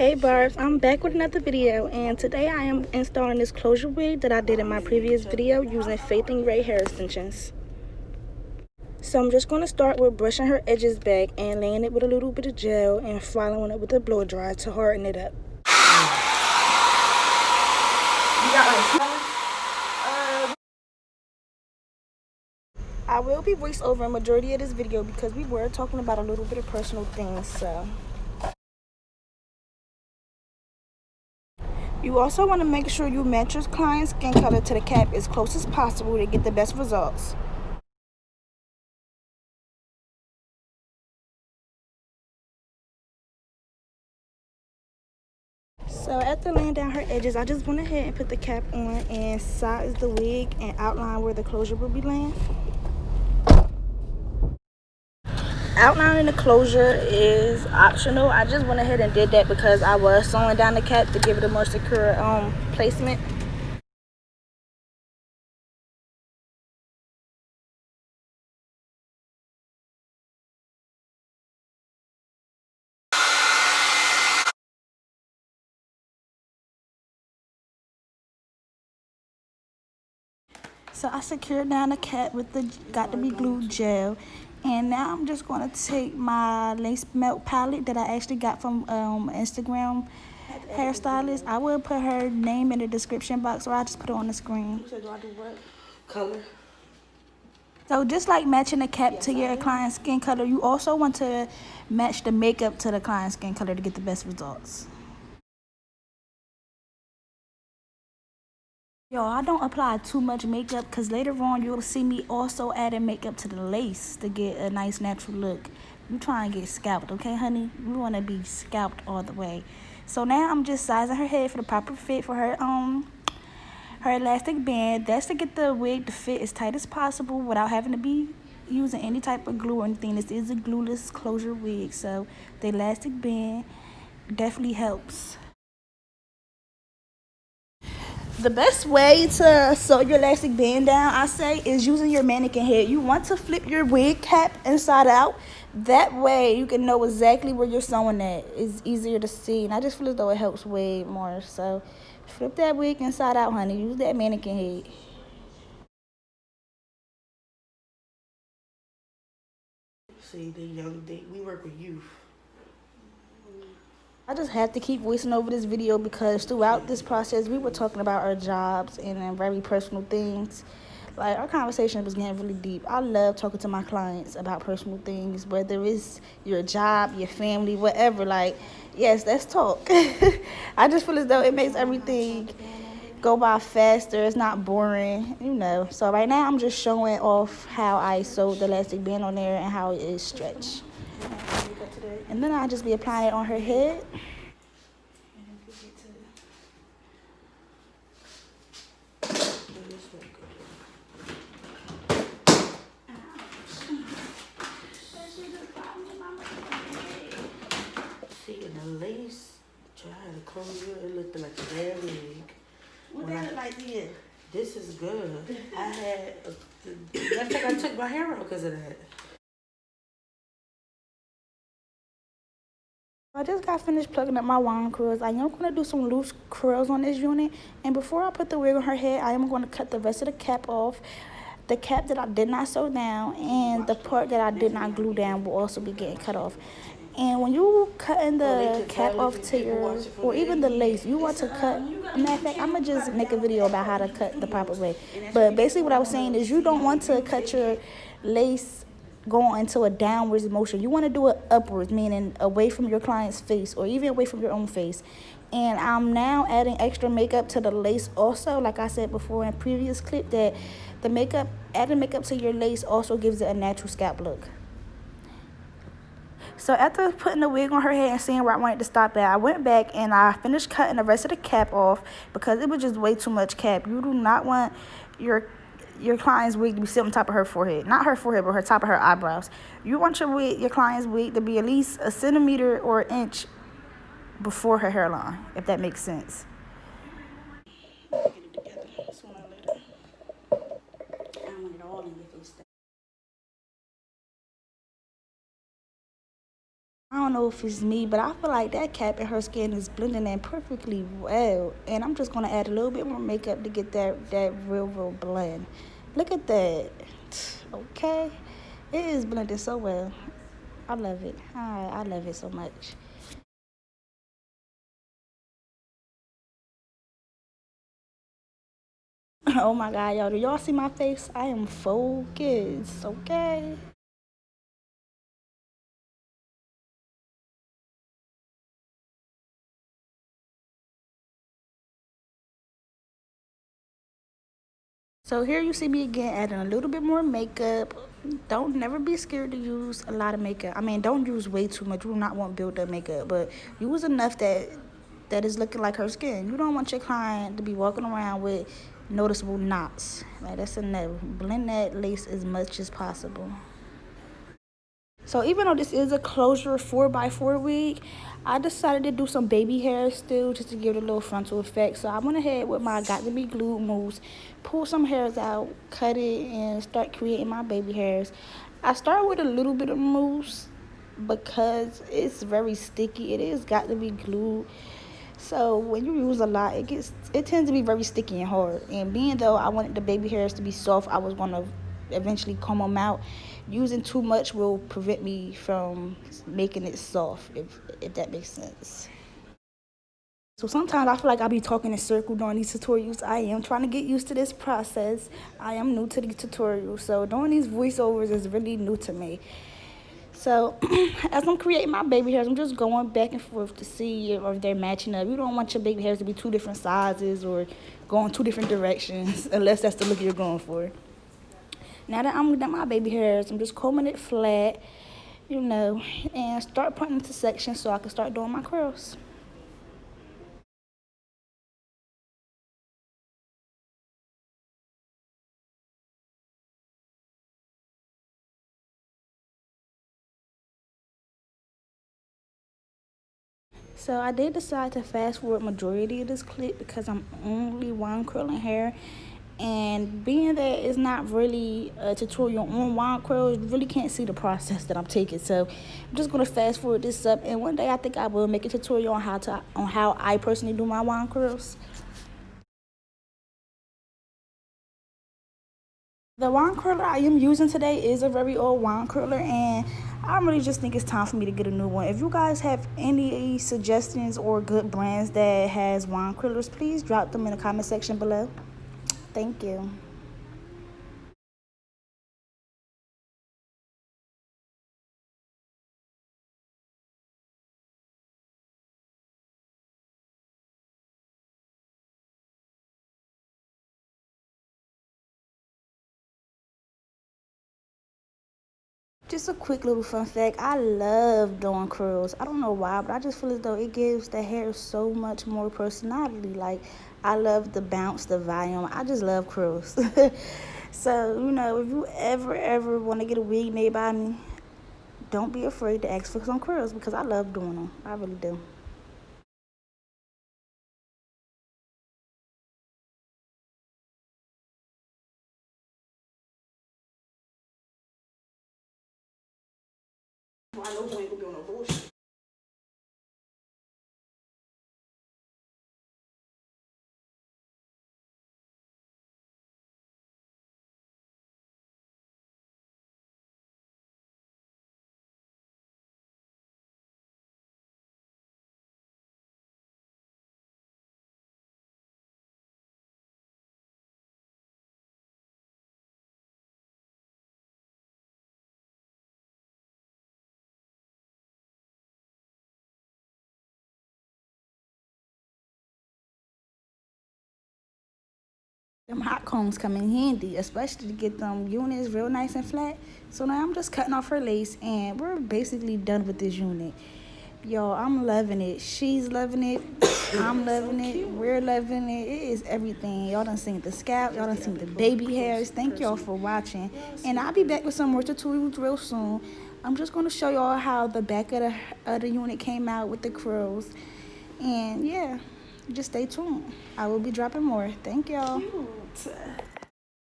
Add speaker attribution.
Speaker 1: Hey Barbs, I'm back with another video, and today I am installing this closure wig that I did in my previous video using Faithing Ray hair extensions. So I'm just going to start with brushing her edges back and laying it with a little bit of gel and following it with a blow dry to harden it up. I will be voice over a majority of this video because we were talking about a little bit of personal things, so. You also want to make sure you match your client's skin color to the cap as close as possible to get the best results. So after laying down her edges, I just went ahead and put the cap on and sized the wig and outlined where the closure will be laying. Outlining the closure is optional. I just went ahead and did that because I was sewing down the cap to give it a more secure placement. So I secured down the cap with the got to be glued gel, and now I'm just going to take my lace melt palette that I actually got from Instagram hairstylist. I will put her name in the description box, or I'll just put it on the screen.
Speaker 2: So do I do what? Color?
Speaker 1: So just like matching the cap to your client's skin color, you also want to match the makeup to the client's skin color to get the best results. Yo, I don't apply too much makeup because later on you'll see me also adding makeup to the lace to get a nice natural look. You trying to get scalped, okay, honey? We want to be scalped all the way. So now I'm just sizing her head for the proper fit for her elastic band. That's to get the wig to fit as tight as possible without having to be using any type of glue or anything. This is a glueless closure wig, so the elastic band definitely helps. The best way to sew your elastic band down, I say, is using your mannequin head. You want to flip your wig cap inside out. That way you can know exactly where you're sewing at. It's easier to see, and I just feel as though it helps way more. So flip that wig inside out, honey. Use that mannequin head.
Speaker 2: See, we work with youth.
Speaker 1: I just have to keep voicing over this video because throughout this process, we were talking about our jobs and very personal things. Like, our conversation was getting really deep. I love talking to my clients about personal things, whether it's your job, your family, whatever. Like, yes, let's talk. I just feel as though it makes everything go by faster. It's not boring, you know. So right now, I'm just showing off how I sewed the elastic band on there and how it is stretched. And then I'll just be applying it on her head.
Speaker 2: See, in the lace, trying to close it, it looked like a bad wig.
Speaker 1: What that look like to you?
Speaker 2: This is good. I think I took my hair out because of that.
Speaker 1: I just got finished plugging up my wand curls. I am going to do some loose curls on this unit. And before I put the wig on her head, I am going to cut the rest of the cap off. The cap that I did not sew down and the part that I did not glue down will also be getting cut off. And when you cutting the cap off to your, or even the lace, you want to cut. Matter of fact, I'm going to just make a video about how to cut the proper way. But basically what I was saying is you don't want to cut your lace going into a downwards motion. You want to do it upwards, meaning away from your client's face or even away from your own face. And I'm now adding extra makeup to the lace also. Like I said before in a previous clip, that the makeup, adding makeup to your lace also gives it a natural scalp look. So after putting the wig on her head and seeing where I wanted to stop at, I went back and I finished cutting the rest of the cap off because it was just way too much cap. You do not want your client's wig to be sitting on top of her forehead. Not her forehead, but her top of her eyebrows. You want your client's wig to be at least a centimeter or an inch before her hairline, if that makes sense. Get it together sooner or later. I want it all in your face. I don't don't know if it's me, but I feel like that cap and her skin is blending in perfectly well. And I'm just going to add a little bit more makeup to get that real blend. Look at that. Okay. It is blended so well. I love it. I love it so much. Oh my God, y'all. Do y'all see my face? I am focused. Okay. So here you see me again adding a little bit more makeup. Don't never be scared to use a lot of makeup. I mean, don't use way too much. You do not want build up makeup, but use enough that is looking like her skin. You don't want your client to be walking around with noticeable knots. Like, that's a no. Blend that lace as much as possible. So even though this is a closure 4x4 wig, I decided to do some baby hair still just to give it a little frontal effect. So I went ahead with my got to be glued moves, pull some hairs out, cut it, and start creating my baby hairs. I start with a little bit of mousse because it's very sticky. It is got to be glued. So when you use a lot, it tends to be very sticky and hard. And being though I wanted the baby hairs to be soft, I was gonna eventually comb them out. Using too much will prevent me from making it soft, if that makes sense. So sometimes I feel like I be talking in circles during these tutorials. I am trying to get used to this process. I am new to these tutorials, so doing these voiceovers is really new to me. So as I'm creating my baby hairs, I'm just going back and forth to see if they're matching up. You don't want your baby hairs to be two different sizes or go in two different directions unless that's the look you're going for. Now that I'm done my baby hairs, I'm just combing it flat, and start putting into sections so I can start doing my curls. So I did decide to fast forward majority of this clip because I'm only wand curling hair. And being that it's not really a tutorial on wand curls, you really can't see the process that I'm taking. So I'm just gonna fast forward this up, and one day I think I will make a tutorial on how I personally do my wand curls. The wand curler I am using today is a very old wand curler, and I really just think it's time for me to get a new one. If you guys have any suggestions or good brands that has wand curlers, please drop them in the comment section below. Thank you. Just a quick little fun fact, I love doing curls. I don't know why, but I just feel as though it gives the hair so much more personality. Like, I love the bounce, the volume. I just love curls. So, if you ever want to get a wig made by me, don't be afraid to ask for some curls because I love doing them. I really do. I know you ain't gonna be on no bullshit. Them hot combs come in handy, especially to get them units real nice and flat. So now I'm just cutting off her lace, and we're basically done with this unit. Yo, I'm loving it. She's loving it. I'm loving it. We're loving it. It is everything. Y'all done seen the scalp. Y'all done seen the baby hairs. Thank y'all for watching. And I'll be back with some more tutorials real soon. I'm just going to show y'all how the back of the unit came out with the curls. And yeah, just stay tuned. I will be dropping more. Thank y'all.